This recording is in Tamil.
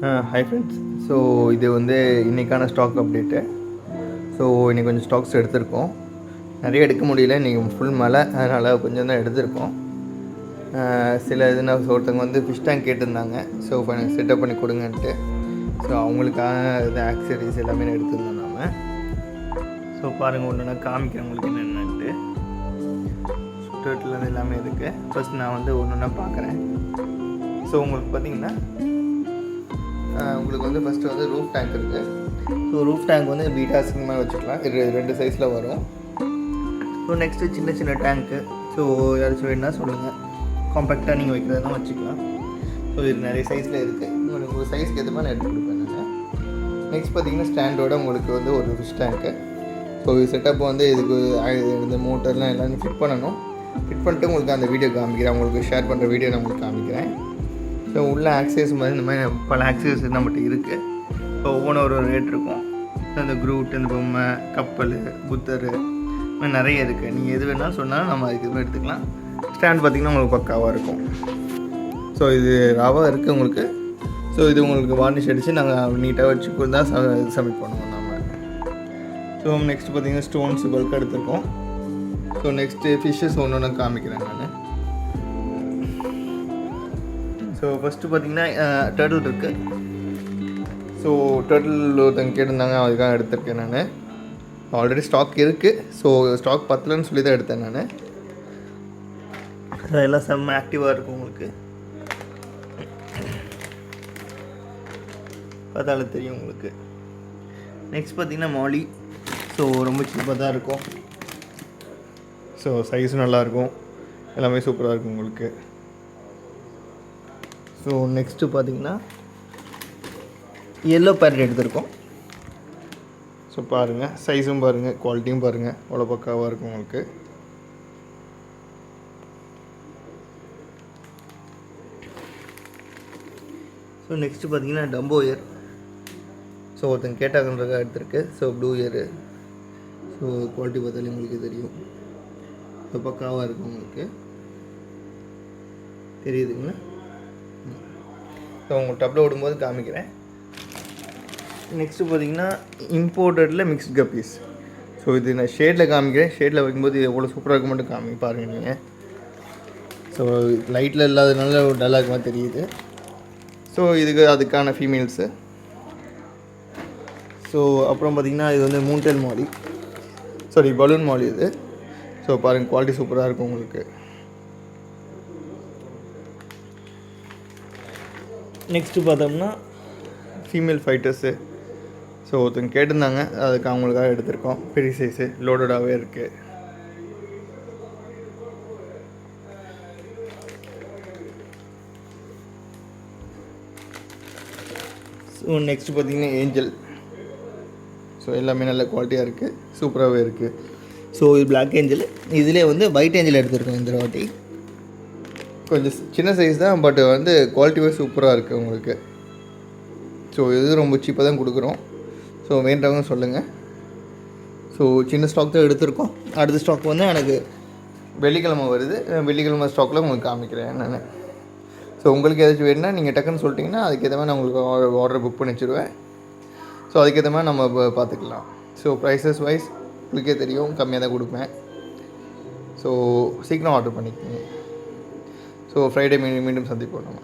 Hi friends. ஸோ இது வந்து இன்றைக்கான ஸ்டாக் அப்டேட்டு. ஸோ இன்றைக்கி கொஞ்சம் ஸ்டாக்ஸ் எடுத்திருக்கோம். நிறைய எடுக்க முடியல, இன்றைக்கி ஃபுல் மழை, அதனால் கொஞ்சம் தான் எடுத்திருக்கோம். சில இதுனா ஒருத்தவங்க வந்து ஃபிஷ் டேங்க் கேட்டிருந்தாங்க. ஸோ இப்போ எனக்கு செட்டப் பண்ணி கொடுங்கன்ட்டு. ஸோ அவங்களுக்கான இது ஆக்சரிஸ் எல்லாமே எடுத்துருந்தோம் நாம். ஸோ பாருங்கள், ஒன்றுனா காமிக்கிறேன் உங்களுக்கு என்னென்னட்டு. சுற்றுலா எல்லாமே இருக்குது. ஃபஸ்ட் நான் வந்து ஒன்றுனா பார்க்குறேன். ஸோ உங்களுக்கு பார்த்திங்கன்னா உங்களுக்கு வந்து ஃபஸ்ட்டு வந்து ரூஃப் டேங்க் இருக்குது. ஸோ ரூஃப் டேங்க் வந்து பீட்டா சிங்கமாக வச்சுக்கலாம். இது 2 சைஸில் வரும். ஸோ நெக்ஸ்ட்டு சின்ன சின்ன டேங்க்கு. ஸோ யாராச்சும் வேணுன்னா சொல்லுங்கள், காம்பேக்டாக நீங்கள் வைக்கிறதுனா வச்சுக்கலாம். ஸோ இது நிறைய சைஸில் இருக்குது. உங்களுக்கு சைஸ்க்கு ஏற்ற மாதிரி நான் எடுத்து கொடுப்பேன் நான். நெக்ஸ்ட் பார்த்திங்கன்னா ஸ்டாண்டோட உங்களுக்கு வந்து ஒரு ஃபிஷ் டேங்க்கு. ஸோ இது செட்டப் வந்து இதுக்கு இந்த மோட்டர்லாம் எல்லாமே ஃபிட் பண்ணணும். ஃபிட் பண்ணிட்டு உங்களுக்கு அந்த வீடியோ காமிக்கிறேன். உங்களுக்கு ஷேர் பண்ணுற வீடியோ நான் உங்களுக்கு காமிக்கிறேன். ஸோ உள்ள ஆக்சஸ் மாதிரி இந்த மாதிரி பல ஆக்சஸ் நம்மகிட்ட இருக்குது. ஸோ ஒவ்வொன்றும் ஒரு ரேட் இருக்கும். இந்த குரூட், இந்த பொம்மை, கப்பல், புத்தர், இந்த மாதிரி நிறைய இருக்குது. நீங்கள் எது வேணாலும் சொன்னாலும் நம்ம அதுக்கு எதுவும் எடுத்துக்கலாம். ஸ்டாண்ட் பார்த்திங்கன்னா உங்களுக்கு பக்காவாக இருக்கும். ஸோ இது ராவாக இருக்குது உங்களுக்கு. ஸோ இது உங்களுக்கு வார்னிஷ் அடித்து நாங்கள் நீட்டாக வச்சு தான் சப்மிட் பண்ணுவோம் நம்ம. ஸோ நெக்ஸ்ட் பார்த்திங்கன்னா ஸ்டோன்ஸ் பல்க் எடுத்துருக்கோம். ஸோ நெக்ஸ்ட்டு ஃபிஷ்ஷஸ் ஒன்று ஒன்று காமிக்கிறேன் நான். ஸோ ஃபஸ்ட்டு பார்த்திங்கன்னா டர்ட்டில் இருக்குது. ஸோ டர்ட்டில் ஒருத்தங்க கேட்டிருந்தாங்க, அதுக்காக எடுத்திருக்கேன் நான். ஆல்ரெடி ஸ்டாக் இருக்குது. ஸோ ஸ்டாக் பத்தலன்னு சொல்லி தான் எடுத்தேன் நான். எல்லாம் செம்ம ஆக்டிவாக இருக்கும் உங்களுக்கு. பார்த்தாலும் தெரியும் உங்களுக்கு. நெக்ஸ்ட் பார்த்திங்கன்னா மாலி. ஸோ ரொம்ப சீப்பாக தான் இருக்கும். ஸோ சைஸும் நல்லாயிருக்கும், எல்லாமே சூப்பராக இருக்கும் உங்களுக்கு. ஸோ நெக்ஸ்ட்டு பார்த்திங்கன்னா எல்லோ பேரட் எடுத்திருக்கோம். ஸோ பாருங்கள், சைஸும் பாருங்கள், குவாலிட்டியும் பாருங்கள், அவ்வளோ பக்காவாக இருக்கும் உங்களுக்கு. ஸோ நெக்ஸ்ட்டு பார்த்திங்கன்னா டம்போ இயர். ஸோ ஒருத்தங்க கேட்டாங்கன்றதாக எடுத்திருக்கு. So blue year. So quality பார்த்தாலே உங்களுக்கு தெரியும், ஸோ பக்காவாக இருக்கும் உங்களுக்கு. தெரியுதுங்களா? ஸோ உங்கள் டப்பில் விடும்போது காமிக்கிறேன். நெக்ஸ்ட்டு பார்த்திங்கன்னா இம்போர்ட்டடில் மிக்ஸ்ட் கப்பீஸ். ஸோ இது நான் ஷேடில் காமிக்கிறேன். ஷேடில் வைக்கும்போது எவ்வளோ சூப்பராக இருக்க மட்டும் பாருங்கள் நீங்கள். ஸோ லைட்டில் இல்லாததுனால ஒரு டல்லாக இருக்க மாதிரி தெரியுது. ஸோ இதுக்கு அதுக்கான ஃபீமேல்ஸு. ஸோ அப்புறம் பார்த்திங்கன்னா இது வந்து மூன்டெல் மாலி, சாரி பலூன் மாலி இது. ஸோ பாருங்கள், குவாலிட்டி சூப்பராக இருக்கும் உங்களுக்கு. நெக்ஸ்ட்டு பார்த்தோம்னா ஃபீமேல் ஃபைட்டர்ஸு. ஸோ ஒருத்தங்க கேட்டிருந்தாங்க, அதுக்கு அவங்களுக்காக எடுத்திருக்கோம். பெரிய சைஸு லோடடாகவே இருக்குது. ஸோ நெக்ஸ்ட்டு பார்த்திங்கன்னா ஏஞ்சல். ஸோ எல்லாமே நல்ல குவாலிட்டியாக இருக்குது, சூப்பராகவே இருக்குது. ஸோ இது பிளாக் ஏஞ்சல். இதிலே வந்து ஒயிட் ஏஞ்சல் எடுத்திருக்கோம் இந்த வாட்டி. கொஞ்சம் சின்ன சைஸ் தான், பட் வந்து குவாலிட்டியே சூப்பராக இருக்குது உங்களுக்கு. ஸோ இது ரொம்ப சீப்பாக தான் கொடுக்குறோம். ஸோ வேண்டவங்க சொல்லுங்கள். ஸோ சின்ன ஸ்டாக் தான் எடுத்திருக்கோம். அடுத்த ஸ்டாக் வந்து எனக்கு வெள்ளிக்கிழமை வருது. வெள்ளிக்கிழமை ஸ்டாக்கில் உங்களுக்கு காமிக்கிறேன் நான். ஸோ உங்களுக்கு ஏதாச்சும் வேணுன்னா நீங்கள் டக்குன்னு சொல்லிட்டிங்கன்னா அதுக்கேற்ற மாதிரி நான் உங்களுக்கு ஆர்டர் புக் பண்ணி வச்சுருவேன். ஸோ அதுக்கேற்ற மாதிரி நம்ம பார்த்துக்கலாம். ஸோ ப்ரைஸஸ் வைஸ் உங்களுக்கே தெரியும், கம்மியாக தான் கொடுப்பேன். ஸோ சீக்கிரம் ஆர்டர் பண்ணிக்கோங்க. ஸோ ஃப்ரைடே மீண்டும் சந்திப்போம் நம்ம.